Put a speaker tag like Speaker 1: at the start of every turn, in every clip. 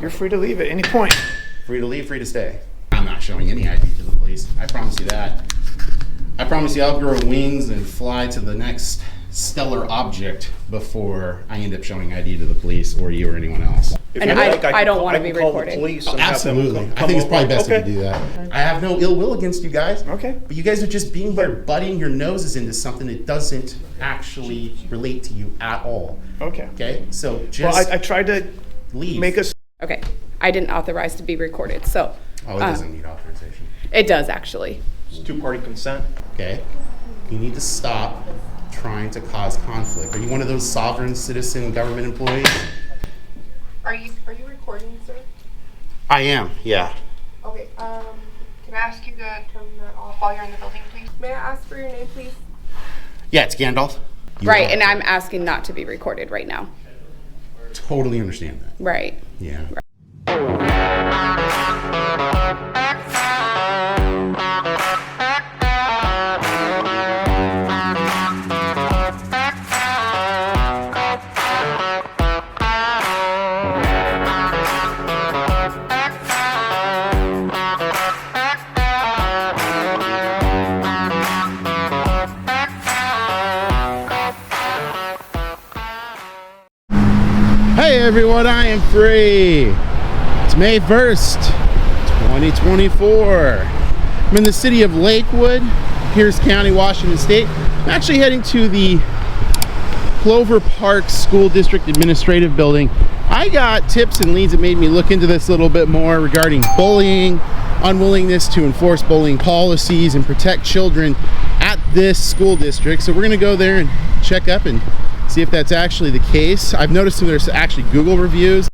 Speaker 1: You're free to leave at any point.
Speaker 2: Free to leave, free to stay. I'm not showing any ID to the police. I promise you that. I promise you I'll grow wings and fly to the next stellar object before I end up showing ID to the police or you or anyone else.
Speaker 3: And I don't want to be recorded.
Speaker 2: Absolutely. I think it's probably best if you do that. I have no ill will against you guys.
Speaker 1: Okay.
Speaker 2: But you guys are just being here butting your noses into something that doesn't actually relate to you at all.
Speaker 1: Okay.
Speaker 2: Okay? So just
Speaker 1: Well, I tried to
Speaker 2: leave.
Speaker 1: make us.
Speaker 3: Okay, I didn't authorize to be recorded, so.
Speaker 2: Oh, it doesn't need authorization.
Speaker 3: It does, actually.
Speaker 4: It's two-party consent.
Speaker 2: Okay? You need to stop trying to cause conflict. Are you one of those sovereign citizen government employees?
Speaker 5: Are you recording, sir?
Speaker 2: I am, yeah.
Speaker 5: Okay, can I ask you to turn that off while you're in the building, please? May I ask for your name, please?
Speaker 2: Yeah, it's Gandalf. You
Speaker 3: Right,
Speaker 2: are.
Speaker 3: and I'm asking not to be recorded right now.
Speaker 2: Totally understand that.
Speaker 3: Right.
Speaker 2: Yeah. Hey everyone, I am free. It's May 1st, 2024. I'm in the city of Lakewood, Pierce County, Washington State. I'm actually heading to the Clover Park School District Administrative Building. I got tips and leads that made me look into this a little bit more regarding bullying, unwillingness to enforce bullying policies and protect children at this school district. So we're gonna go there and check up and see if that's actually the case. I've noticed there's actually Google reviews.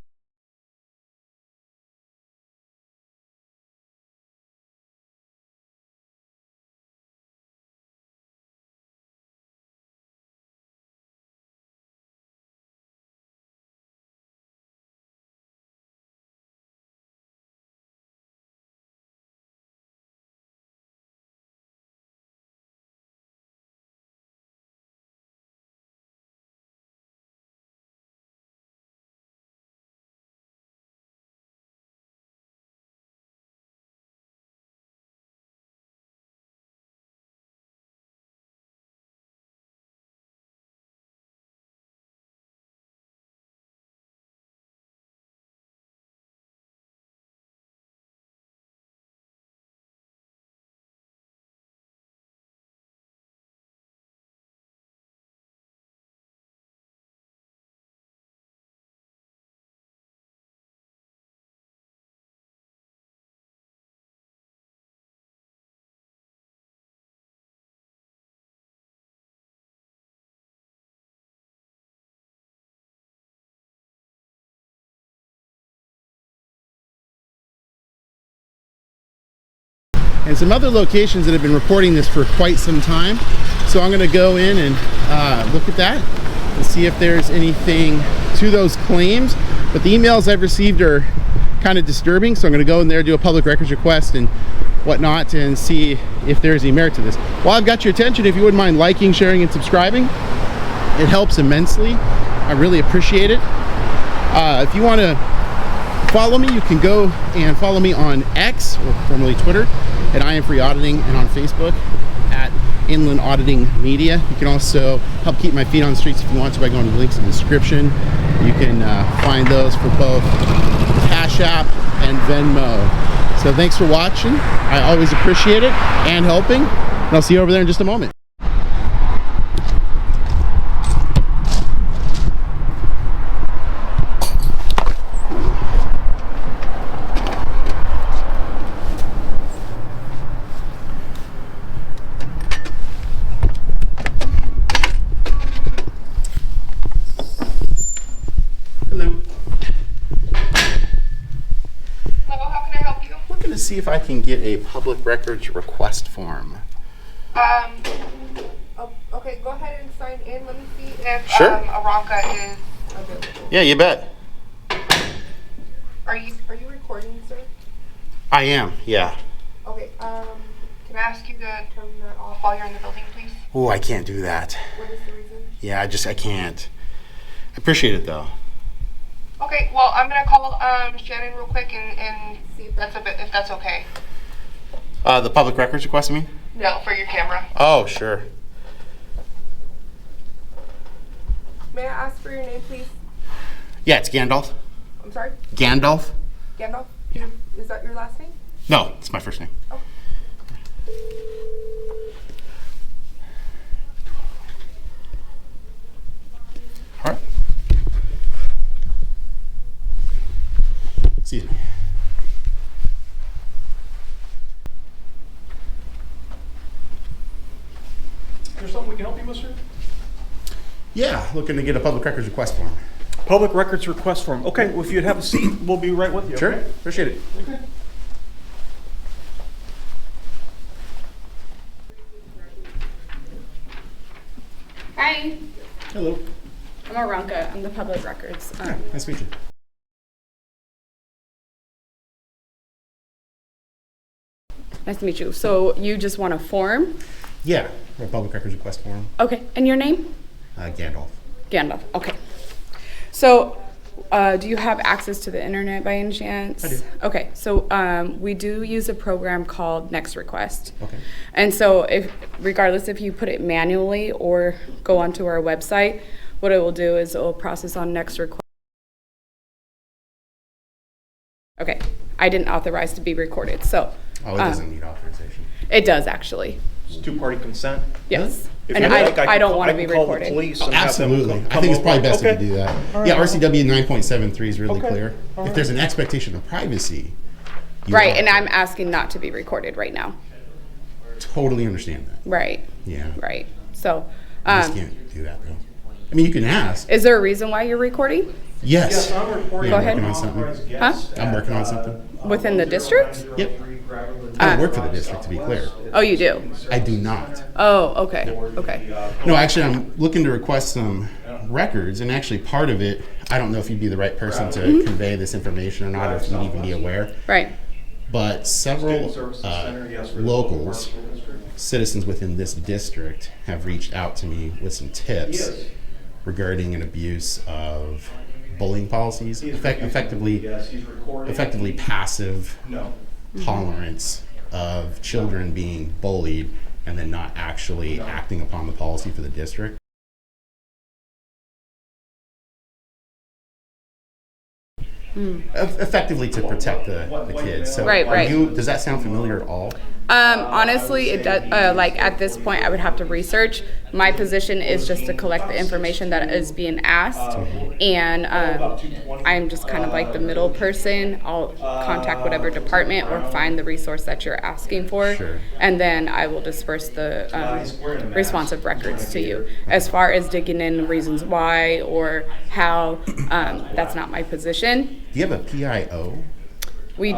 Speaker 2: And some other locations that have been reporting this for quite some time. So I'm gonna go in and look at that and see if there's anything to those claims. But the emails I've received are kind of disturbing, so I'm gonna go in there, do a public records request and whatnot and see if there's any merit to this. While I've got your attention, if you wouldn't mind liking, sharing, and subscribing, it helps immensely. I really appreciate it. If you wanna follow me, you can go and follow me on X, or formerly Twitter, at I.A.M. Free Auditing, and on Facebook at Inland Auditing Media. You can also help keep my feet on the streets if you want to by going to the links in the description. You can find those for both Cash App and Venmo. So thanks for watching. I always appreciate it and helping. And I'll see you over there in just a moment. To see if I can get a public records request form.
Speaker 5: Okay, go ahead and sign in. Let me see if
Speaker 2: Sure.
Speaker 5: Aranka is available.
Speaker 2: Yeah, you bet.
Speaker 5: Are you recording, sir?
Speaker 2: I am, yeah.
Speaker 5: Okay, can I ask you to turn that off while you're in the building, please?
Speaker 2: Oh, I can't do that.
Speaker 5: What is the reason?
Speaker 2: Yeah, I can't. I appreciate it though.
Speaker 5: Okay, well, I'm gonna call Shannon real quick and see if that's okay.
Speaker 2: The public records request, I mean?
Speaker 5: No, for your camera.
Speaker 2: Oh, sure.
Speaker 5: May I ask for your name, please?
Speaker 2: Yeah, it's Gandalf.
Speaker 5: I'm sorry?
Speaker 2: Gandalf?
Speaker 5: Gandalf?
Speaker 2: Yeah.
Speaker 5: Is that your last name?
Speaker 2: No, it's my first name.
Speaker 5: Oh.
Speaker 2: All right. Excuse me.
Speaker 1: Is there something we can help you with, sir?
Speaker 2: Yeah, looking to get a public records request form.
Speaker 1: Public records request form. Okay, well, if you'd have a seat, we'll be right with you.
Speaker 2: Sure,
Speaker 1: Okay?
Speaker 2: appreciate it.
Speaker 1: Okay.
Speaker 3: Hi,
Speaker 2: Hello.
Speaker 3: I'm Aranka. I'm the public records.
Speaker 2: Hi, nice to meet you.
Speaker 3: Nice to meet you. So you just want a form?
Speaker 2: Yeah, a public records request form.
Speaker 3: Okay, and your name?
Speaker 2: Gandalf.
Speaker 3: Gandalf, okay. So, do you have access to the internet by any chance?
Speaker 2: I do.
Speaker 3: Okay, so we do use a program called Next Request.
Speaker 2: Okay.
Speaker 3: And so, regardless if you put it manually or go onto our website, what it will do is it will process on Next Request. Okay, I didn't authorize to be recorded, so.
Speaker 2: Oh, it doesn't need authorization.
Speaker 3: It does actually,
Speaker 1: It's two-party consent.
Speaker 3: yes.
Speaker 1: If
Speaker 3: And
Speaker 1: you'd like,
Speaker 3: I don't want to
Speaker 1: I
Speaker 3: be
Speaker 1: can call the
Speaker 3: recorded.
Speaker 1: police and have them
Speaker 2: Absolutely.
Speaker 1: come
Speaker 2: I think it's probably
Speaker 1: over.
Speaker 2: best if you do that. Yeah, RCW 9.73 is really
Speaker 1: Okay.
Speaker 2: clear.
Speaker 1: All
Speaker 2: If
Speaker 1: right.
Speaker 2: there's an expectation of privacy, you
Speaker 3: Right,
Speaker 2: are-
Speaker 3: and I'm asking not to be recorded right now.
Speaker 2: totally understand that.
Speaker 3: Right,
Speaker 2: Yeah.
Speaker 3: right. So,
Speaker 2: You just can't do that though. I mean, you can ask.
Speaker 3: is there a reason why you're recording?
Speaker 2: Yes.
Speaker 1: Yes, I'm reporting.
Speaker 3: Go ahead.
Speaker 2: Working on something.
Speaker 3: Huh?
Speaker 2: I'm working on something.
Speaker 3: Within the district?
Speaker 2: Yep. I don't work for the district, to be clear.
Speaker 3: Oh, you do?
Speaker 2: I do not.
Speaker 3: Oh, okay, okay.
Speaker 2: No, actually, I'm looking to request some records, and actually part of it, I don't know if you'd be the right person to
Speaker 3: Mm-hmm.
Speaker 2: convey this information or not, or if you'd even be aware,
Speaker 3: Right,
Speaker 2: but several locals, citizens within this district, have reached out to me with some tips regarding an abuse of bullying policies, effectively passive tolerance of children being bullied and then not actually acting upon the policy for the district. Effectively to protect the kids. So
Speaker 3: Right, right.
Speaker 2: Does that sound familiar at all?
Speaker 3: honestly, it does, like at this point, I would have to research. My position is just to collect the information that is being asked, and I'm just kind of like the middle person. I'll contact whatever department or find the resource that you're asking for,
Speaker 2: Sure.
Speaker 3: and then I will disperse the responsive records to you. As far as digging in reasons why or how, that's not my position.
Speaker 2: Do you have a PIO?
Speaker 3: We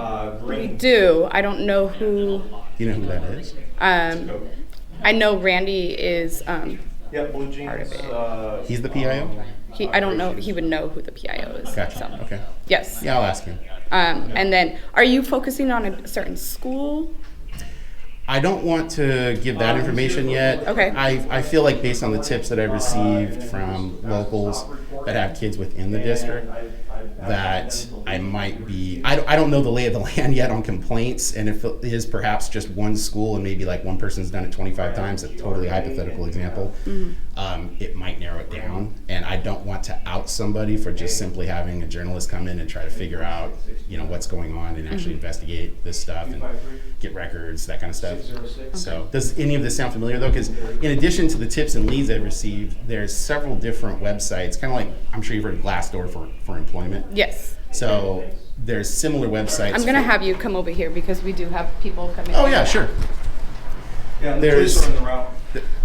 Speaker 3: do. I don't know who.
Speaker 2: Do you know who that is?
Speaker 3: I know Randy is.
Speaker 1: Yeah, blue jeans.
Speaker 3: Part of it.
Speaker 2: He's the PIO?
Speaker 3: I don't know. He would know who the PIO is.
Speaker 2: Gotcha.
Speaker 3: So,
Speaker 2: Okay.
Speaker 3: yes.
Speaker 2: Yeah, I'll ask him.
Speaker 3: And then, are you focusing on a certain school?
Speaker 2: I don't want to give that information yet.
Speaker 3: Okay.
Speaker 2: I feel like based on the tips that I've received from locals that have kids within the district, that I might be, I don't know the lay of the land yet on complaints, and if it is perhaps just one school and maybe like one person's done it 25 times, a totally hypothetical example, it might narrow it down, and I don't want to out somebody for just simply having a journalist come in and try to figure out, what's going on and actually investigate this stuff and get records, that kind of stuff. So does any of this sound familiar though? Because in addition to the tips and leads I've received, there's several different websites, kind of like, I'm sure you've heard of Glassdoor for employment.
Speaker 3: Yes.
Speaker 2: So there's similar websites.
Speaker 3: I'm gonna have you come over here because we do have people coming.
Speaker 2: Oh
Speaker 3: in.
Speaker 2: yeah, sure.
Speaker 1: Yeah, the
Speaker 2: There's-
Speaker 1: police are in the route.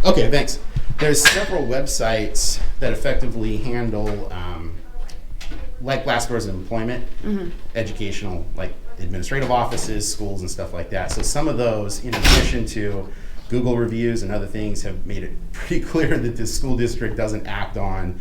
Speaker 2: Okay, thanks. There's several websites that effectively handle, like Glassdoor's employment, educational, like administrative offices, schools, and stuff like that. So some of those, in addition to Google reviews and other things, have made it pretty clear that this school district doesn't act on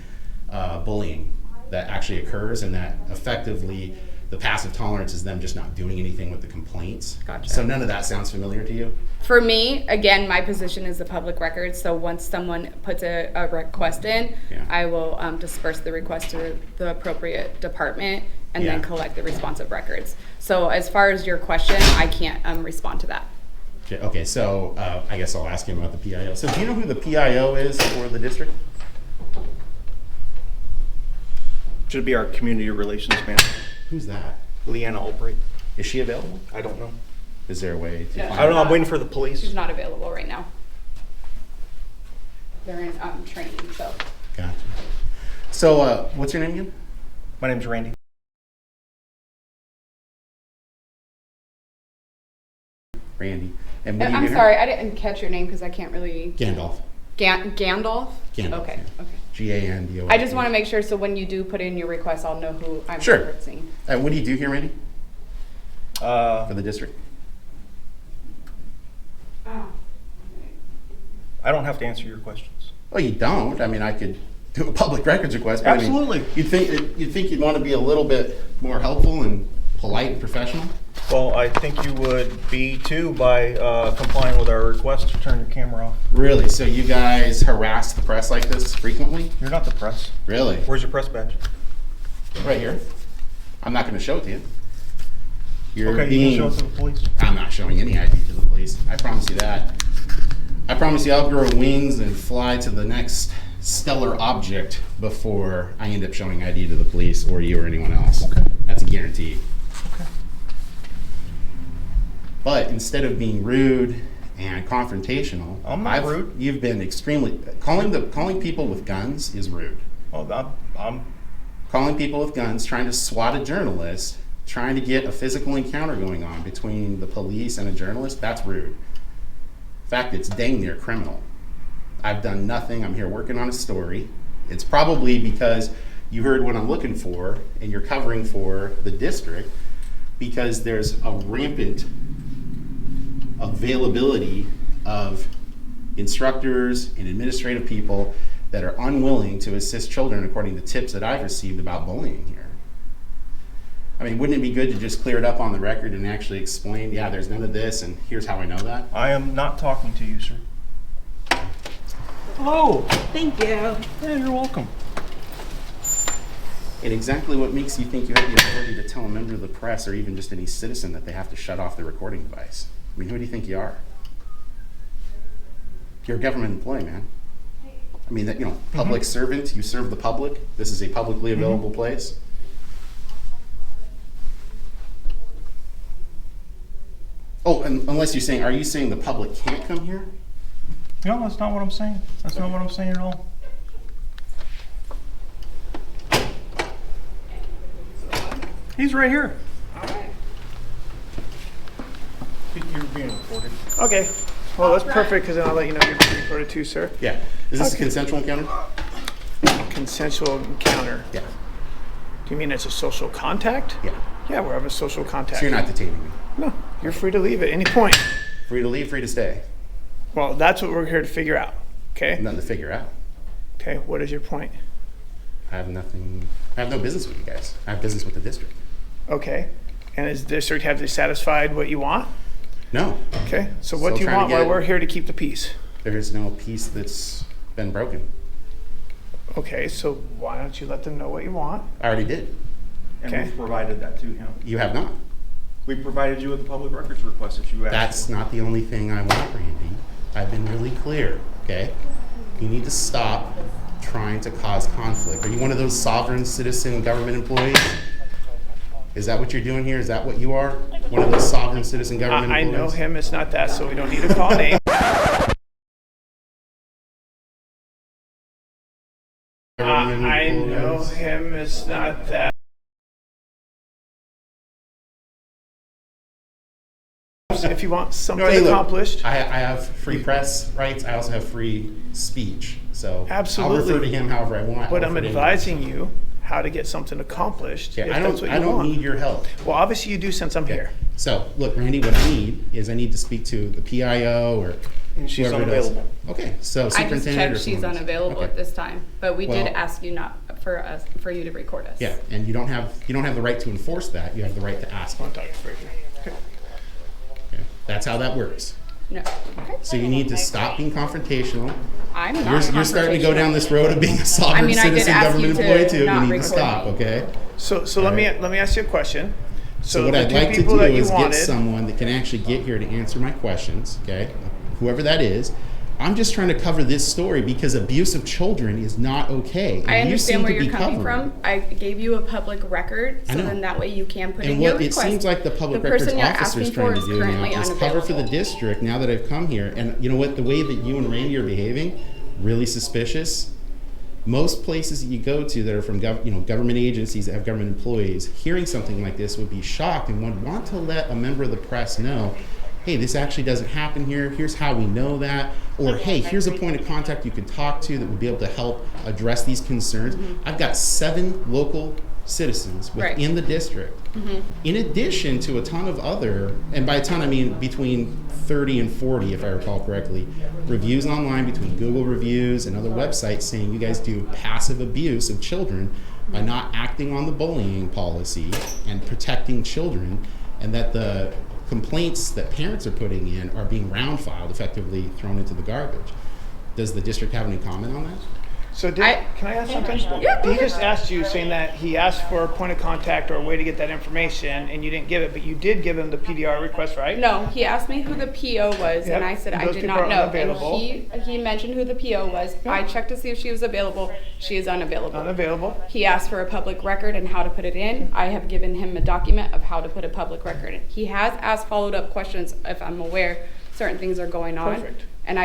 Speaker 2: bullying that actually occurs, and that effectively the passive tolerance is them just not doing anything with the complaints.
Speaker 3: Gotcha.
Speaker 2: So none of that sounds familiar to you?
Speaker 3: For me, again, my position is the public record. So once someone puts a request in,
Speaker 2: Yeah.
Speaker 3: I will disperse the request to the appropriate department and then
Speaker 2: Yeah.
Speaker 3: collect the responsive records. So as far as your question, I can't respond to that.
Speaker 2: Okay, so I guess I'll ask him about the PIO. So do you know who the PIO is for the district?
Speaker 1: Should be our community relations manager,
Speaker 2: Who's that?
Speaker 1: Leanna Albright.
Speaker 2: Is she available?
Speaker 1: I don't know.
Speaker 2: Is there a way to
Speaker 3: Yeah.
Speaker 2: find
Speaker 1: I don't know, I'm waiting for the police.
Speaker 3: She's not available right now. They're in training, so.
Speaker 2: Gotcha. So what's your name again?
Speaker 1: My name's Randy.
Speaker 2: Randy. And what do you
Speaker 3: I'm
Speaker 2: do here?
Speaker 3: sorry, I didn't catch your name because I can't really.
Speaker 2: Gandalf.
Speaker 3: Gandalf?
Speaker 2: Gandalf,
Speaker 3: Okay,
Speaker 2: yeah.
Speaker 3: okay.
Speaker 2: G-A-N-D-O-L.
Speaker 3: I just want to make sure, so when you do put in your request, I'll know who I'm
Speaker 2: Sure.
Speaker 3: referencing.
Speaker 2: What do you do here, Randy, for
Speaker 1: I
Speaker 2: the district?
Speaker 1: don't have to answer your questions.
Speaker 2: Well, you don't. I mean, I could do a public records request. But
Speaker 1: Absolutely.
Speaker 2: I mean, you'd think you'd want to be a little bit more helpful and polite and professional.
Speaker 1: Well, I think you would be too by complying with our request to turn your camera off.
Speaker 2: Really? So you guys harass the press like this frequently?
Speaker 1: You're not the press.
Speaker 2: Really?
Speaker 1: Where's your press badge?
Speaker 2: Right here. I'm not going to show it to you. You're
Speaker 1: Okay,
Speaker 2: being.
Speaker 1: you can show it to the police.
Speaker 2: I'm not showing any ID to the police. I promise you that. I promise you I'll grow wings and fly to the next stellar object before I end up showing ID to the police or you or anyone else.
Speaker 1: Okay.
Speaker 2: That's a guarantee.
Speaker 1: Okay.
Speaker 2: But instead of being rude and confrontational,
Speaker 1: I'm not rude.
Speaker 2: You've been extremely calling people with guns is rude.
Speaker 1: Well, I'm
Speaker 2: Calling people with guns, trying to swat a journalist, trying to get a physical encounter going on between the police and a journalist, that's rude. In fact, it's dang near criminal. I've done nothing. I'm here working on a story. It's probably because you heard what I'm looking for and you're covering for the district because there's a rampant availability of instructors and administrative people that are unwilling to assist children according to tips that I've received about bullying here. I mean, wouldn't it be good to just clear it up on the record and actually explain, yeah, there's none of this and here's how I know that?
Speaker 1: I am not talking to you, sir. Hello.
Speaker 4: Thank you.
Speaker 1: Yeah, you're welcome.
Speaker 2: And exactly what makes you think you have the authority to tell a member of the press or even just any citizen that they have to shut off their recording device? I mean, who do you think you are? You're a government employee, man. I mean, public servant, you serve the public. This is a publicly available place. Oh, and unless you're saying, are you saying the public can't come here?
Speaker 1: No, that's not what I'm saying. That's not what I'm saying at all. He's right here. You're being recorded.
Speaker 4: Okay. Well, that's perfect because then I'll let you know you're being recorded too, sir.
Speaker 2: Yeah. Is this a
Speaker 4: Okay.
Speaker 2: consensual encounter?
Speaker 4: Consensual encounter.
Speaker 2: Yeah.
Speaker 4: Do you mean it's a social contact?
Speaker 2: Yeah.
Speaker 4: Yeah, we're having a social contact.
Speaker 2: So you're not detaining me.
Speaker 4: No, you're free to leave at any point.
Speaker 2: Free to leave, free to stay.
Speaker 4: Well, that's what we're here to figure out. Okay.
Speaker 2: Nothing to figure out.
Speaker 4: Okay. What is your point?
Speaker 2: I have no business with you guys. I have business with the district.
Speaker 4: Okay. And is the district have they satisfied what you want?
Speaker 2: No,
Speaker 4: Okay. So what
Speaker 2: Still
Speaker 4: do you
Speaker 2: trying to
Speaker 4: want? While
Speaker 2: get-
Speaker 4: we're here to keep the peace.
Speaker 2: there is no piece that's been broken.
Speaker 4: Okay. So why don't you let them know what you want?
Speaker 2: I already did.
Speaker 1: And
Speaker 4: Okay.
Speaker 1: we've provided that to him.
Speaker 2: You have not.
Speaker 1: We provided you with a public records request that you asked
Speaker 2: That's
Speaker 1: for.
Speaker 2: not the only thing I want, Randy. I've been really clear, okay? You need to stop trying to cause conflict. Are you one of those sovereign citizen government employees? Is that what you're doing here? Is that what you are? One of those sovereign citizen government
Speaker 4: I
Speaker 2: employees?
Speaker 4: know him. It's not that, so we don't need to call names.
Speaker 2: Government
Speaker 4: I know
Speaker 2: employees?
Speaker 4: him. It's not that. If you want something
Speaker 2: No, hey, look,
Speaker 4: accomplished,
Speaker 2: I have free press rights. I also have free speech. So
Speaker 4: Absolutely.
Speaker 2: I'll refer to him however I want.
Speaker 4: but
Speaker 2: I'll
Speaker 4: I'm
Speaker 2: refer to him.
Speaker 4: advising you how to get something accomplished.
Speaker 2: Yeah,
Speaker 4: if
Speaker 2: I
Speaker 4: that's what
Speaker 2: don't.
Speaker 4: you
Speaker 2: I don't
Speaker 4: want.
Speaker 2: need your help.
Speaker 4: Well, obviously you do since I'm here.
Speaker 2: So look, Randy, what I need is I need to speak to the PIO or
Speaker 1: And she's
Speaker 2: whoever does.
Speaker 1: unavailable.
Speaker 2: Okay, so
Speaker 3: I just
Speaker 2: superintendent or
Speaker 3: checked, she's
Speaker 2: someone else.
Speaker 3: unavailable
Speaker 2: Okay.
Speaker 3: at this time, but we did
Speaker 2: Well-
Speaker 3: ask you not for you to record us.
Speaker 2: Yeah, and you don't have the right to enforce that. You have the right to ask.
Speaker 4: Contact right here. Okay.
Speaker 2: Okay. That's how that works.
Speaker 3: No. Okay.
Speaker 2: So you need to stop being confrontational.
Speaker 3: I'm not.
Speaker 2: You're starting to go down this road of being a sovereign
Speaker 3: I mean, I did
Speaker 2: citizen
Speaker 3: ask
Speaker 2: government
Speaker 3: you to
Speaker 2: employee too.
Speaker 3: not
Speaker 2: You need to
Speaker 3: record
Speaker 2: stop,
Speaker 3: me.
Speaker 2: okay?
Speaker 4: So let me ask you a question.
Speaker 2: So what
Speaker 4: the
Speaker 2: I'd
Speaker 4: two
Speaker 2: like to
Speaker 4: people
Speaker 2: do
Speaker 4: that you
Speaker 2: is get
Speaker 4: wanted-
Speaker 2: someone that can actually get here to answer my questions, okay? Whoever that is. I'm just trying to cover this story because abuse of children is not okay.
Speaker 3: I
Speaker 2: and you seem
Speaker 3: understand where
Speaker 2: to be
Speaker 3: you're coming
Speaker 2: covering
Speaker 3: from. I gave you a public record,
Speaker 2: I
Speaker 3: so
Speaker 2: know.
Speaker 3: then that way you can put
Speaker 2: And
Speaker 3: in your
Speaker 2: what it
Speaker 3: request.
Speaker 2: seems like the public records
Speaker 3: person you're
Speaker 2: officer is
Speaker 3: asking
Speaker 2: trying
Speaker 3: for
Speaker 2: to
Speaker 3: is
Speaker 2: do
Speaker 3: currently
Speaker 2: now is cover for the
Speaker 3: unavailable.
Speaker 2: district now that I've come here. And you know what? The way that you and Randy are behaving, really suspicious. Most places that you go to that are from government agencies that have government employees, hearing something like this would be shocked and would want to let a member of the press know, hey, this actually doesn't happen here. Here's how we know that. Or, hey, here's a point of contact you can talk to that would be able to help address these concerns. I've got 7 local citizens
Speaker 3: Right.
Speaker 2: within the district, in addition to a ton of other, and by a ton I mean between 30 and 40, if I recall correctly, reviews online between Google reviews and other websites saying you guys do passive abuse of children by not acting on the bullying policy and protecting children, and that the complaints that parents are putting in are being round filed, effectively thrown into the garbage. Does the district have any comment on that?
Speaker 4: So can I ask something?
Speaker 3: Yeah, go
Speaker 4: He
Speaker 3: ahead.
Speaker 4: just asked you, saying that he asked for a point of contact or a way to get that information, and you didn't give it, but you did give him the PDR request, right?
Speaker 3: No, he asked me who the PO was,
Speaker 4: Yep.
Speaker 3: and I said I
Speaker 4: Those
Speaker 3: did
Speaker 4: people
Speaker 3: not
Speaker 4: are
Speaker 3: know.
Speaker 4: unavailable.
Speaker 3: And he mentioned who the PO was. I checked to see if she was available. She is unavailable.
Speaker 4: Unavailable.
Speaker 3: He asked for a public record and how to put it in. I have given him a document of how to put a public record in. He has asked follow-up questions if I'm aware certain things are going on.
Speaker 4: Perfect.
Speaker 3: And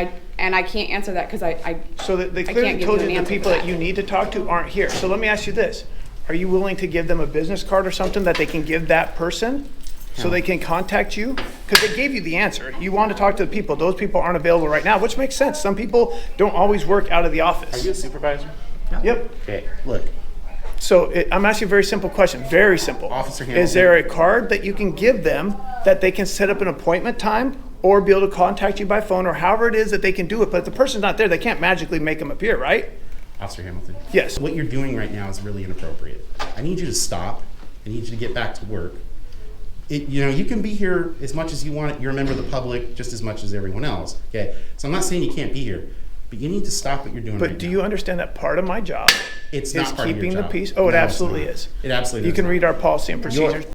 Speaker 3: I can't answer that because I
Speaker 4: So they
Speaker 3: I
Speaker 4: clearly
Speaker 3: can't give
Speaker 4: told
Speaker 3: you
Speaker 4: you
Speaker 3: an
Speaker 4: the
Speaker 3: answer
Speaker 4: people
Speaker 3: for
Speaker 4: that you need to talk to aren't here. So let me ask you this. Are you willing to give them a business card or something that they can give that person so they can contact you? Because they gave you the answer. You want to talk to the people. Those people aren't available right now, which makes sense. Some people don't always work out of the office.
Speaker 2: Are you a supervisor?
Speaker 4: Yep.
Speaker 2: Okay, look.
Speaker 4: So I'm asking a very simple question, very simple.
Speaker 2: Officer
Speaker 4: Is
Speaker 2: Hamilton.
Speaker 4: there a card that you can give them that they can set up an appointment time or be able to contact you by phone or however it is that they can do it? But if the person's not there, they can't magically make them appear, right?
Speaker 2: Officer Hamilton.
Speaker 4: Yes.
Speaker 2: What you're doing right now is really inappropriate. I need you to stop. I need you to get back to work. You can be here as much as you want. You're a member of the public just as much as everyone else. Okay. So I'm not saying you can't be here, but you need to stop what you're doing right
Speaker 4: But do
Speaker 2: now.
Speaker 4: you understand that part of my job
Speaker 2: It's
Speaker 4: is
Speaker 2: not part of your
Speaker 4: keeping the
Speaker 2: job.
Speaker 4: peace? Oh, it
Speaker 2: No, it's
Speaker 4: absolutely
Speaker 2: not.
Speaker 4: is.
Speaker 2: It absolutely
Speaker 4: You
Speaker 2: is
Speaker 4: can
Speaker 2: not.
Speaker 4: read our policy and procedures.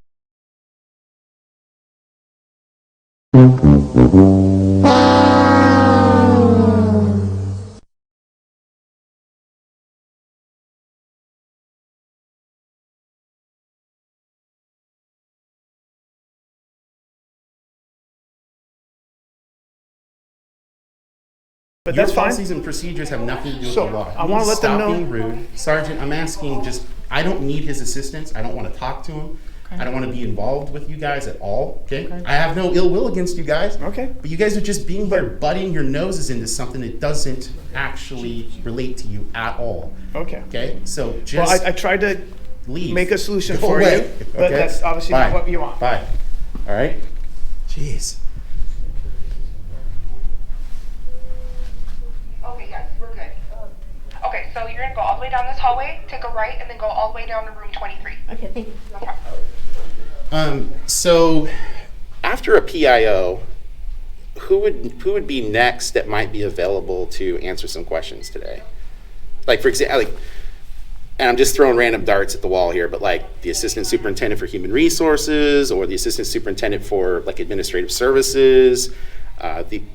Speaker 4: But
Speaker 2: Your
Speaker 4: that's fine.
Speaker 2: policies and procedures have nothing to do with
Speaker 4: So,
Speaker 2: the law.
Speaker 4: I
Speaker 2: You
Speaker 4: wanna
Speaker 2: need
Speaker 4: let them
Speaker 2: stop
Speaker 4: know-
Speaker 2: being rude. Sergeant, I'm asking I don't need his assistance. I don't want to talk to him. I don't want to be involved with you guys at all, okay? I have no ill will against you guys.
Speaker 4: Okay.
Speaker 2: But you guys are just being here, butting your noses into something that doesn't actually relate to you at all,
Speaker 4: Okay.
Speaker 2: okay? So
Speaker 4: Well,
Speaker 2: just
Speaker 4: I tried to
Speaker 2: leave.
Speaker 4: make a solution
Speaker 2: Go
Speaker 4: for
Speaker 2: away,
Speaker 4: you, but
Speaker 2: okay?
Speaker 4: that's obviously
Speaker 2: Bye.
Speaker 4: not what you want.
Speaker 2: Bye. All right? Jeez.
Speaker 5: Okay, yes, we're good. Okay, so you're gonna go all the way down this hallway, take a right, and then go all the way down to room 23.
Speaker 6: Okay, thank you.
Speaker 5: No problem.
Speaker 2: So after a PIO, who would be next that might be available to answer some questions today? Like, for example, and I'm just throwing random darts at the wall here, but like the assistant superintendent for human resources or the assistant superintendent for like administrative services,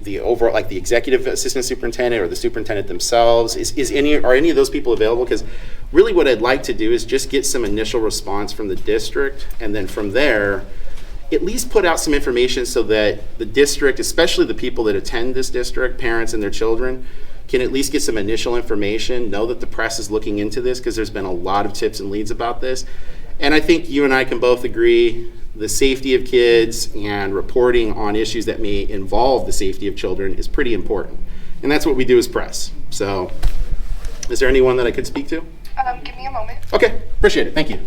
Speaker 2: the overall, like the executive assistant superintendent or the superintendent themselves, are any of those people available? Because really what I'd like to do is just get some initial response from the district, and then from there, at least put out some information so that the district, especially the people that attend this district, parents and their children, can at least get some initial information, know that the press is looking into this, because there's been a lot of tips and leads about this. And I think you and I can both agree the safety of kids and reporting on issues that may involve the safety of children is pretty important. And that's what we do as press. So is there anyone that I could speak to?
Speaker 5: Give me a moment.
Speaker 2: Okay, appreciate it, thank you.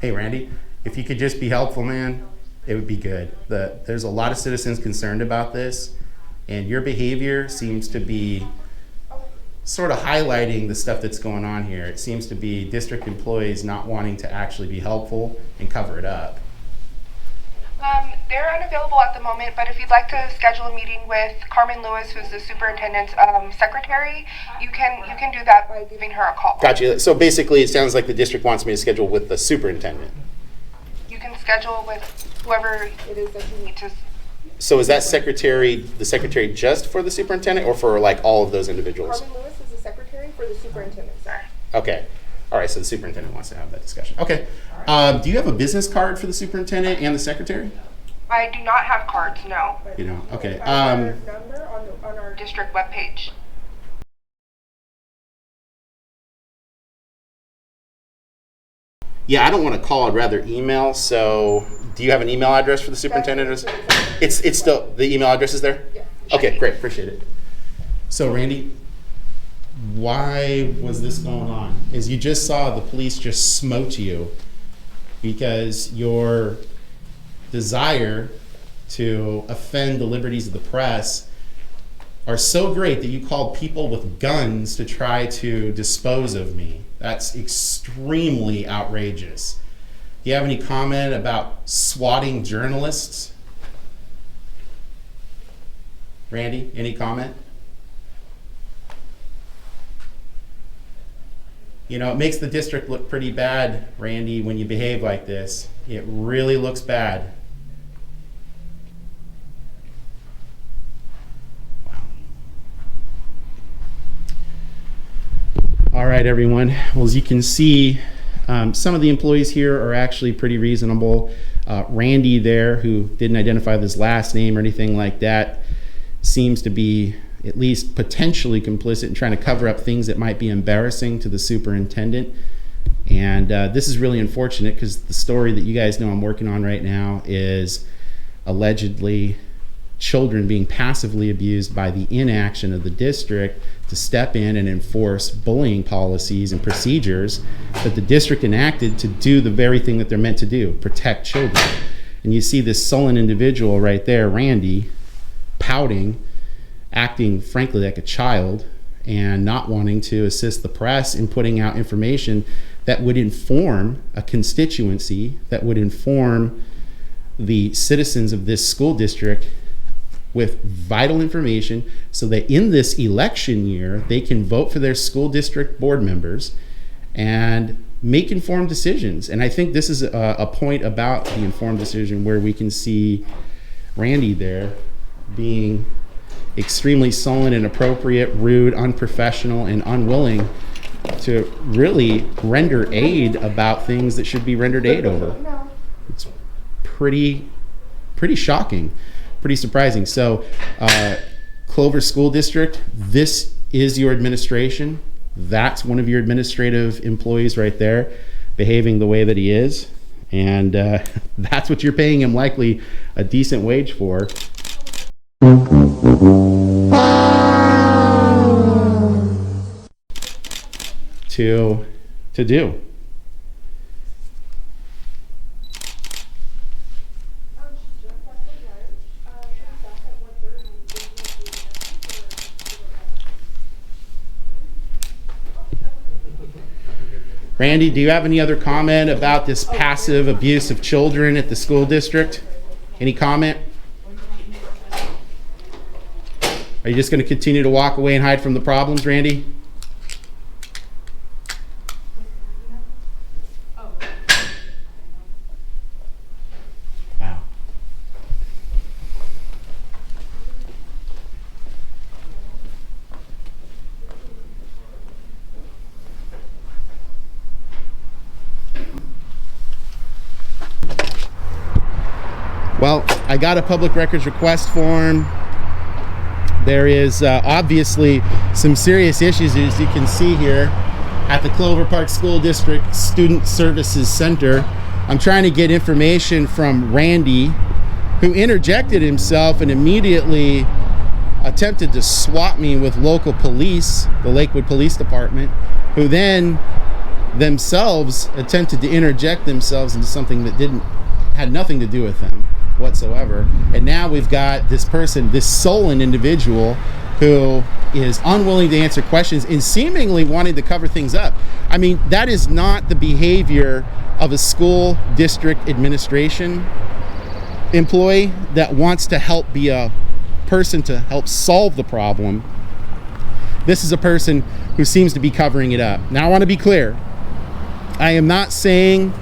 Speaker 2: Hey, Randy, if you could just be helpful, man, it would be good. There's a lot of citizens concerned about this, and your behavior seems to be sort of highlighting the stuff that's going on here. It seems to be district employees not wanting to actually be helpful and cover it up.
Speaker 5: They're unavailable at the moment, but if you'd like to schedule a meeting with Carmen Lewis, who's the superintendent's secretary, you can do that by giving her a call.
Speaker 2: Gotcha. So basically, it sounds like the district wants me to schedule with the superintendent.
Speaker 5: You can schedule with whoever it is that you need to.
Speaker 2: So is that the secretary just for the superintendent, or for like all of those individuals?
Speaker 5: Carmen Lewis is the secretary for the superintendent, sir.
Speaker 2: Okay. All right, so the superintendent wants to have that discussion. Okay. Do you have a business card for the superintendent and the secretary?
Speaker 5: I do not have cards, no.
Speaker 2: You know, okay.
Speaker 5: Number on our district webpage.
Speaker 2: Yeah, I don't want to call. I'd rather email. So, do you have an email address for the superintendent? It's still, the email address is there?
Speaker 5: Yeah.
Speaker 2: Okay, great. Appreciate it. So, Randy, why was this going on? As you just saw, the police just smote you because your desire to offend the liberties of the press are so great that you called people with guns to try to dispose of me. That's extremely outrageous. Do you have any comment about swatting journalists? Randy, any comment? You know, it makes the district look pretty bad, Randy, when you behave like this. It really looks bad. All right, everyone. Well, as you can see, some of the employees here are actually pretty reasonable. Randy there, who didn't identify his last name or anything like that, seems to be at least potentially complicit in trying to cover up things that might be embarrassing to the superintendent. And this is really unfortunate because the story that you guys know I'm working on right now is allegedly children being passively abused by the inaction of the district to step in and enforce bullying policies and procedures that the district enacted to do the very thing that they're meant to do, protect children. And you see this sullen individual right there, Randy, pouting, acting frankly like a child and not wanting to assist the press in putting out information that would inform a constituency, that would inform the citizens of this school district with vital information so that in this election year, they can vote for their school district board members and make informed decisions. And I think this is a point about the informed decision where we can see Randy there being extremely sullen, inappropriate, rude, unprofessional, and unwilling to really render aid about things that should be rendered aid over. It's pretty shocking. Pretty surprising. So, Clover School District, this is your administration. That's one of your administrative employees right there, behaving the way that he is. And that's what you're paying him likely a decent wage for. To do. Randy, do you have any other comment about this passive abuse of children at the school district? Any comment? Are you just going to continue to walk away and hide from the problems, Randy? Wow. Well, I got a public records request form. There is obviously some serious issues, as you can see here, at the Clover Park School District Student Services Center. I'm trying to get information from Randy, who interjected himself and immediately attempted to swap me with local police, the Lakewood Police Department, who then themselves attempted to interject themselves into something that had nothing to do with them whatsoever. And now we've got this person, this sullen individual, who is unwilling to answer questions and seemingly wanting to cover things up. I mean, that is not the behavior of a school district administration employee that wants to help be a person to help solve the problem. This is a person who seems to be covering it up. Now, I want to be clear. I am not saying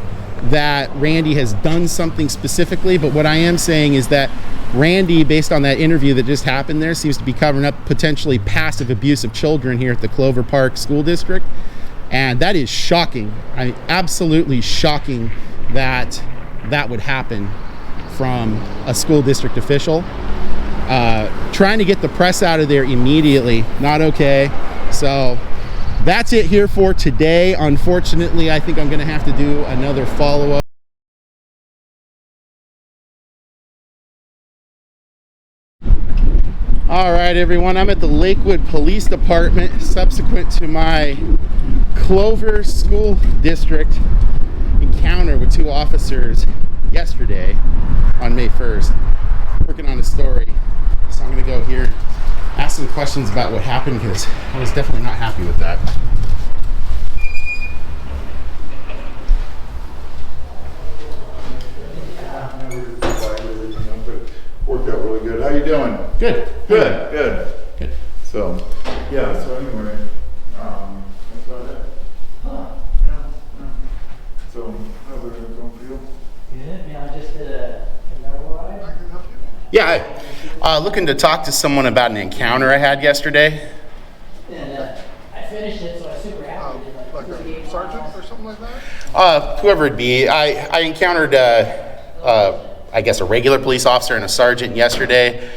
Speaker 2: that Randy has done something specifically, but what I am saying is that Randy, based on that interview that just happened there, seems to be covering up potentially passive abuse of children here at the Clover Park School District. And that is shocking. I mean, absolutely shocking that that would happen from a school district official. Trying to get the press out of there immediately, not okay. So that's it here for today. Unfortunately, I think I'm going to have to do another follow-up. All right, everyone, I'm at the Lakewood Police Department subsequent to my Clover School District encounter with two officers yesterday on May 1st. Working on a story. So I'm going to go here and ask some questions about what happened, because I was definitely not happy with that.
Speaker 6: Worked out really good. How you doing?
Speaker 2: Good.
Speaker 6: Good.
Speaker 2: Good.
Speaker 6: So, yeah, so anyway, that's about it. Yeah. So, how's everything going for you?
Speaker 7: Good. Now I just did a ride.
Speaker 6: I can help you.
Speaker 2: Yeah, looking to talk to someone about an encounter I had yesterday.
Speaker 7: And I finished it, so I was super happy.
Speaker 6: Like a sergeant or something like that?
Speaker 2: Whoever it be, I encountered, I guess, a regular police officer and a sergeant yesterday.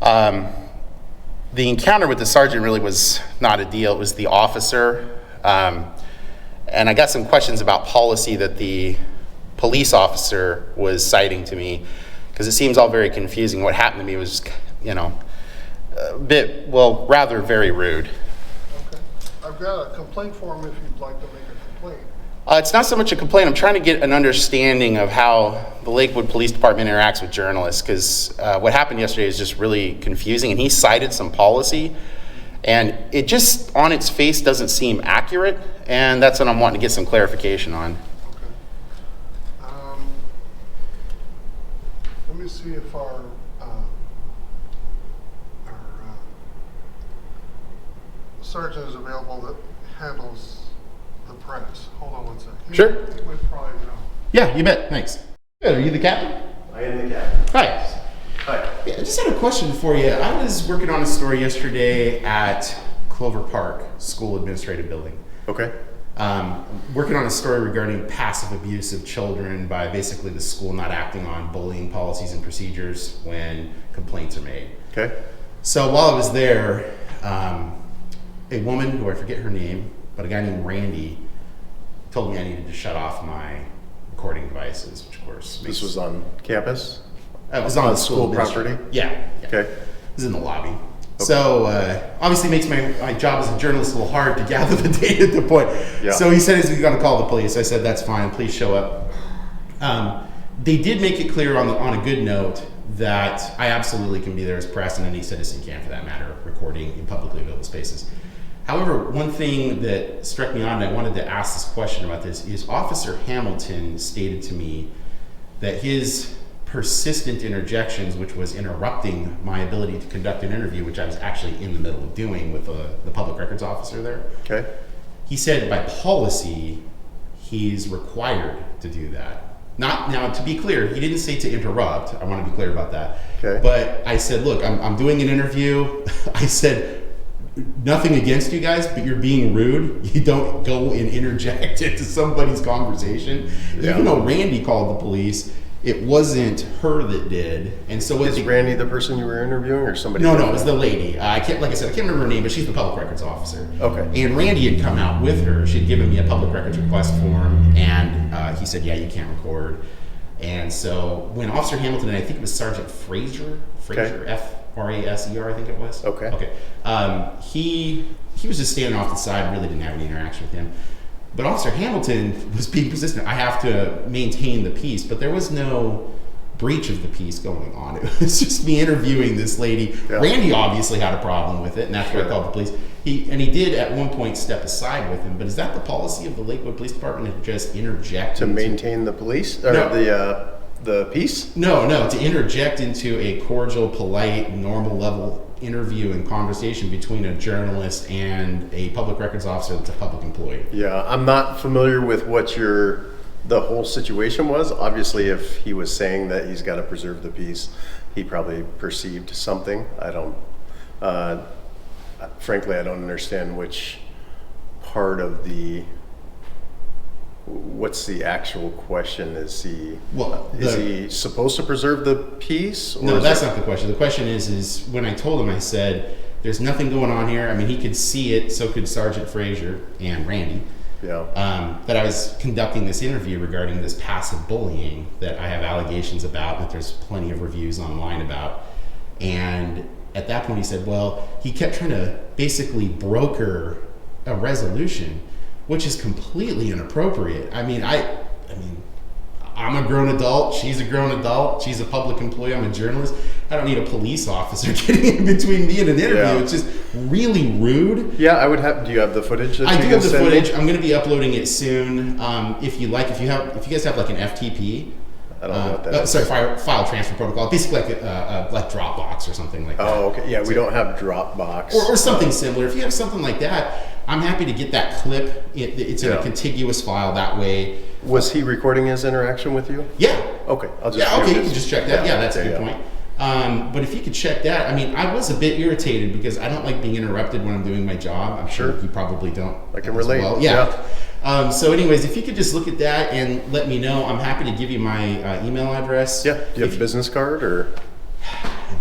Speaker 2: The encounter with the sergeant really was not a deal. It was the officer. And I got some questions about policy that the police officer was citing to me, because it seems all very confusing. What happened to me was, rather very rude.
Speaker 6: Okay. I've got a complaint form if you'd like to make a complaint.
Speaker 2: It's not so much a complaint. I'm trying to get an understanding of how the Lakewood Police Department interacts with journalists, because what happened yesterday is just really confusing, and he cited some policy, and it just on its face doesn't seem accurate, and that's what I'm wanting to get some clarification on.
Speaker 6: Okay. Let me see if our sergeant is available that handles the press. Hold on one second.
Speaker 2: Sure.
Speaker 6: He would probably know.
Speaker 2: Yeah, you bet. Thanks. Good. Are you the captain?
Speaker 8: I am the captain.
Speaker 2: Hi.
Speaker 8: Hi.
Speaker 2: Yeah, I just had a question for you. I was working on a story yesterday at Clover Park School Administrative Building.
Speaker 8: Okay.
Speaker 2: Working on a story regarding passive abuse of children by basically the school not acting on bullying policies and procedures when complaints are made.
Speaker 8: Okay.
Speaker 2: So while I was there, a woman who I forget her name, but a guy named Randy, told me I needed to shut off my recording devices, which of course
Speaker 8: This was on campus?
Speaker 2: it was on the
Speaker 8: school
Speaker 2: district.
Speaker 8: property?
Speaker 2: Yeah.
Speaker 8: Okay.
Speaker 2: It was in the lobby. So obviously makes my job as a journalist a little hard to gather the data at the point.
Speaker 8: Yeah.
Speaker 2: So he said he's going to call the police. I said, that's fine, please show up. They did make it clear on a good note that I absolutely can be there as press and any citizen can, for that matter, recording in publicly available spaces. However, one thing that struck me on, and I wanted to ask this question about this, is Officer Hamilton stated to me that his persistent interjections, which was interrupting my ability to conduct an interview, which I was actually in the middle of doing with the public records officer there.
Speaker 8: Okay.
Speaker 2: He said by policy, he's required to do that. Now, to be clear, he didn't say to interrupt. I want to be clear about that.
Speaker 8: Okay.
Speaker 2: But I said, look, I'm doing an interview. I said, nothing against you guys, but you're being rude. You don't go and interject into somebody's conversation.
Speaker 8: Yeah.
Speaker 2: Even though Randy called the police, it wasn't her that did. And so
Speaker 8: Is Randy the person you were interviewing, or somebody?
Speaker 2: No,
Speaker 8: different?
Speaker 2: it was the lady. I can't remember her name, but she's the public records officer.
Speaker 8: Okay.
Speaker 2: And Randy had come out with her. She had given me a public records request form, and he said, yeah, you can't record. And so when Officer Hamilton, and I think it was Sergeant Fraser, F-R-A-S-E-R, I think it was.
Speaker 8: Okay.
Speaker 2: Okay. He was just standing off the side, really didn't have any interaction with him. But Officer Hamilton was being persistent. I have to maintain the peace, but there was no breach of the peace going on. It was just me interviewing this lady.
Speaker 8: Yeah.
Speaker 2: Randy obviously had a problem with it, and that's why I called the police. He did at one point step aside with him, but is that the policy of the Lakewood Police Department to just interject?
Speaker 8: To maintain the police, or
Speaker 2: No.
Speaker 8: the peace?
Speaker 2: No, to interject into a cordial, polite, normal level interview and conversation between a journalist and a public records officer that's a public employee.
Speaker 8: Yeah, I'm not familiar with what the whole situation was. Obviously, if he was saying that he's got to preserve the peace, he probably perceived something. I don't, frankly, I don't understand which part of what's the actual question? Is he supposed to preserve the peace? Or
Speaker 2: No, that's not the question. The question is when I told him, I said, there's nothing going on here. I mean, he could see it, so could Sergeant Frazier and Randy.
Speaker 8: Yeah.
Speaker 2: That I was conducting this interview regarding this passive bullying that I have allegations about, that there's plenty of reviews online about. And at that point he said, well, he kept trying to basically broker a resolution, which is completely inappropriate. I mean, I'm a grown adult, she's a grown adult, she's a public employee, I'm a journalist. I don't need a police officer getting in between me and an interview.
Speaker 8: Yeah.
Speaker 2: It's just really rude.
Speaker 8: Yeah, I would have. Do you have the footage?
Speaker 2: I do have the footage. I'm going to be uploading it soon. If you like, if you guys have like an FTP,
Speaker 8: I don't know what that is.
Speaker 2: sorry, file transfer protocol, basically like Dropbox or something like that.
Speaker 8: Oh, okay. Yeah, we don't have Dropbox.
Speaker 2: Or something similar. If you have something like that, I'm happy to get that clip. It's in a contiguous file that way.
Speaker 8: Was he recording his interaction with you?
Speaker 2: Yeah.
Speaker 8: Okay, I'll just.
Speaker 2: Yeah. Okay,
Speaker 8: view
Speaker 2: you can just check that. Yeah, that's a good
Speaker 8: yeah.
Speaker 2: point. But if you could check that, I mean, I was a bit irritated because I don't like being interrupted when I'm doing my job. I'm sure you probably don't.
Speaker 8: I can
Speaker 2: as
Speaker 8: relate.
Speaker 2: well. Yeah. So anyways, if you could just look at that and let me know, I'm happy to give you my email address.
Speaker 8: Yeah. Do you have a business card or?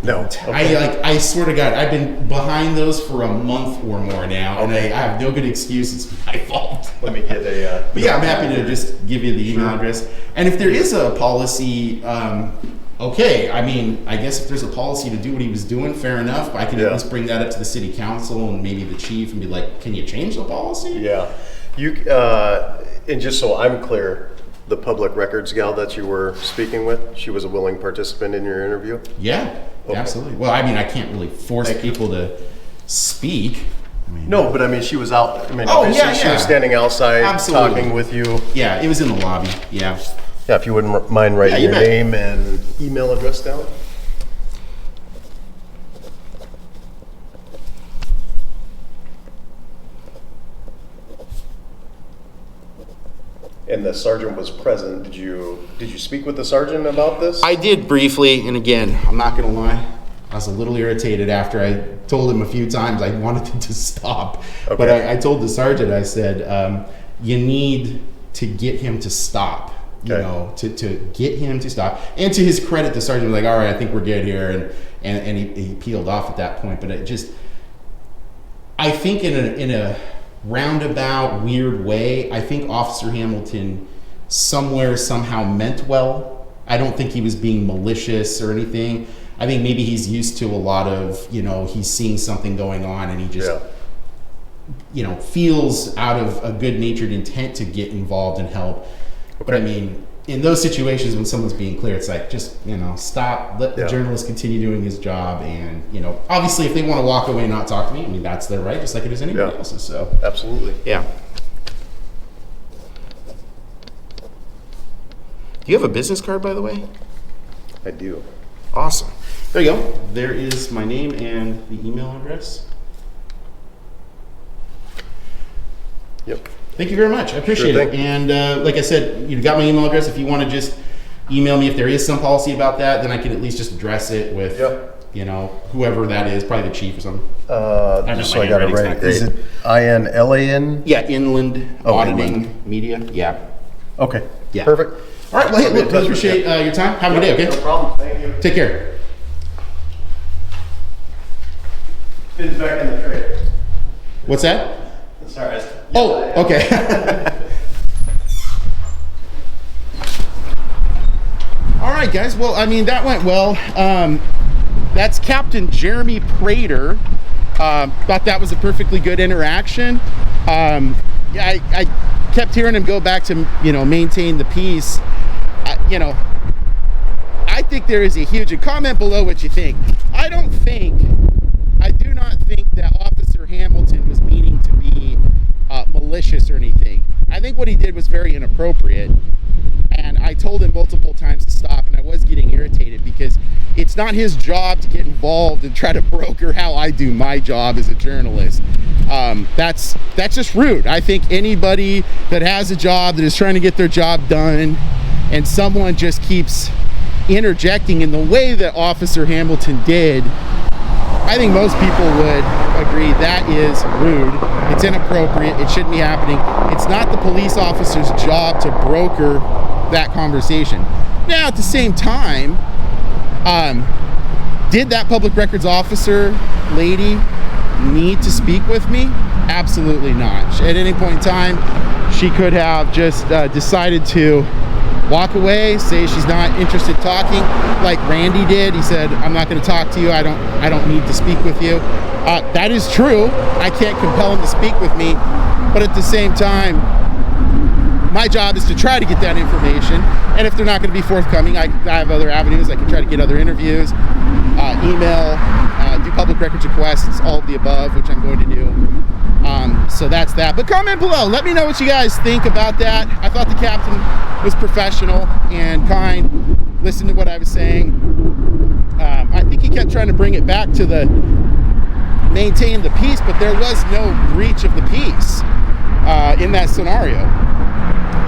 Speaker 8: No. Okay.
Speaker 2: I swear to God, I've been behind those for a month or more now, and I have no good excuse. It's my fault.
Speaker 8: Let me get a.
Speaker 2: But yeah, I'm happy to just give you the email address. And if there is a policy, okay, I mean, I guess if there's a policy to do what he was doing, fair enough. I can at least bring that up to the city council and maybe the chief and be like, can you change the policy?
Speaker 8: Yeah. You and just so I'm clear, the public records gal that you were speaking with, she was a willing participant in your interview?
Speaker 2: Yeah, absolutely. Well, I mean, I can't really force people to speak. I mean,
Speaker 8: no, but I mean, she was out. I mean, she was standing outside talking with you.
Speaker 2: Yeah, it was in the lobby. Yeah.
Speaker 8: Yeah, if you wouldn't mind writing your name and email address down. And the sergeant was present. Did you speak with the sergeant about this?
Speaker 2: I did briefly, and again, I'm not gonna lie, I was a little irritated after I told him a few times I wanted him to stop. Okay. But I told the sergeant, I said, you need to get him to stop. You know, to get him to stop. And to his credit, the sergeant was like, all right, I think we're good here. And he peeled off at that point. But it just, I think in a roundabout, weird way, I think Officer Hamilton somewhere, somehow meant well. I don't think he was being malicious or anything. I think maybe he's used to a lot of, he's seeing something going on and he just, feels out of a good-natured intent to get involved and help. Okay. But I mean, in those situations when someone's being clear, it's like, just, stop, let the journalist continue doing his job. And, obviously if they want to walk away and not talk to me, I mean, that's their right, just like it is anybody else's. So
Speaker 8: absolutely.
Speaker 2: Yeah. Do you have a business card, by the way?
Speaker 8: I do.
Speaker 2: Awesome. There you go. There is my name and the email address.
Speaker 8: Yep.
Speaker 2: Thank you very much. I appreciate it. And like I said, you've got my email address. If you want to just email me if there is some policy about that, then I can at least just address it with, whoever that is, probably the chief or something.
Speaker 8: Just so I got it right. Is it INLAN?
Speaker 2: Yeah, Inland Auditing Media. Yeah.
Speaker 8: Okay.
Speaker 2: Yeah.
Speaker 8: Perfect.
Speaker 2: All right. Well, hey, look, really appreciate your time. Have a good day, okay?
Speaker 8: No problem. Thank you.
Speaker 2: Take care.
Speaker 8: Pin's back in the tray.
Speaker 2: What's that?
Speaker 8: Sorry.
Speaker 2: Oh, okay. All right, guys. Well, I mean, that went well. That's Captain Jeremy Prater. Thought that was a perfectly good interaction. I kept hearing him go back to, you know, maintain the peace. You know, I think there is a huge, and comment below what you think. I do not think that Officer Hamilton was meaning to be malicious or anything. I think what he did was very inappropriate. And I told him multiple times to stop, and I was getting irritated because it's not his job to get involved and try to broker how I do my job as a journalist. That's just rude. I think anybody that has a job that is trying to get their job done and someone just keeps interjecting in the way that Officer Hamilton did, I think most people would agree that is rude. It's inappropriate. It shouldn't be happening. It's not the police officer's job to broker that conversation. Now, at the same time, did that public records officer lady need to speak with me? Absolutely not. At any point in time, she could have just decided to walk away, say she's not interested in talking, like Randy did. He said, "I'm not going to talk to you. I don't need to speak with you." That is true. I can't compel him to speak with me, but at the same time, my job is to try to get that information, and if they're not going to be forthcoming, I have other avenues. I can try to get other interviews, email, do public records requests, all of the above, which I'm going to do. So that's that. But comment below. Let me know what you guys think about that. I thought the captain was professional and kind. Listen to what I was saying. I think he kept trying to bring it back to the maintain the peace, but there was no breach of the peace in that scenario.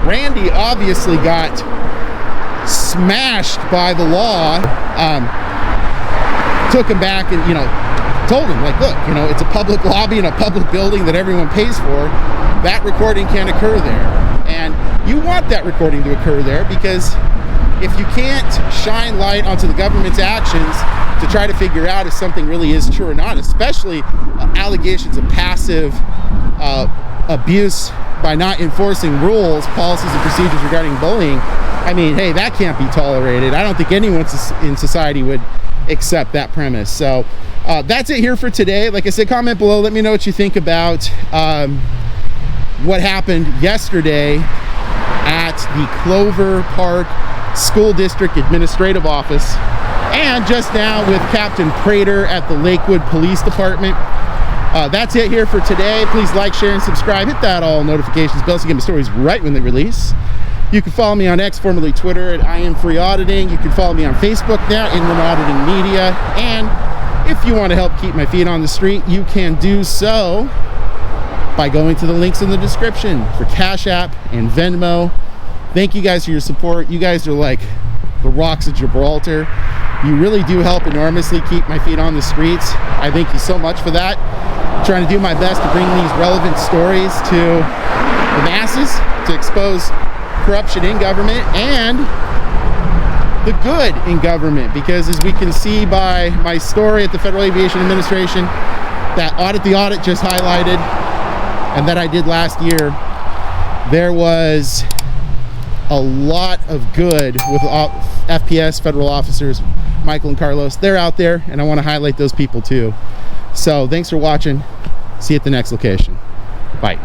Speaker 2: Randy obviously got smashed by the law, took him back and, you know, told him, like, look, you know, it's a public lobby in a public building that everyone pays for. That recording can't occur there. And you want that recording to occur there because if you can't shine light onto the government's actions to try to figure out if something really is true or not, especially allegations of passive abuse by not enforcing rules, policies, and procedures regarding bullying, I mean, hey, that can't be tolerated. I don't think anyone in society would accept that premise. So that's it here for today. Like I said, comment below. Let me know what you think about what happened yesterday at the Clover Park School District Administrative Office, and just now with Captain Prater at the Lakewood Police Department. That's it here for today. Please like, share, and subscribe. Hit that all notifications bell so you get my stories right when they release. You can follow me on X, formerly Twitter, at I.A.M. Auditing. You can follow me on Facebook now, Inland Auditing Media. And if you want to help keep my feet on the street, you can do so by going to the links in the description for Cash App and Venmo. Thank you guys for your support. You guys are like the rocks of Gibraltar. You really do help enormously keep my feet on the streets. I thank you so much for that. I'm trying to do my best to bring these relevant stories to the masses, to expose corruption in government and the good in government, because as we can see by my story at the Federal Aviation Administration, that Audit the Audit just highlighted, and that I did last year, there was a lot of good with FPS federal officers. Michael and Carlos, they're out there, and I want to highlight those people too. So thanks for watching. See you at the next location. Bye.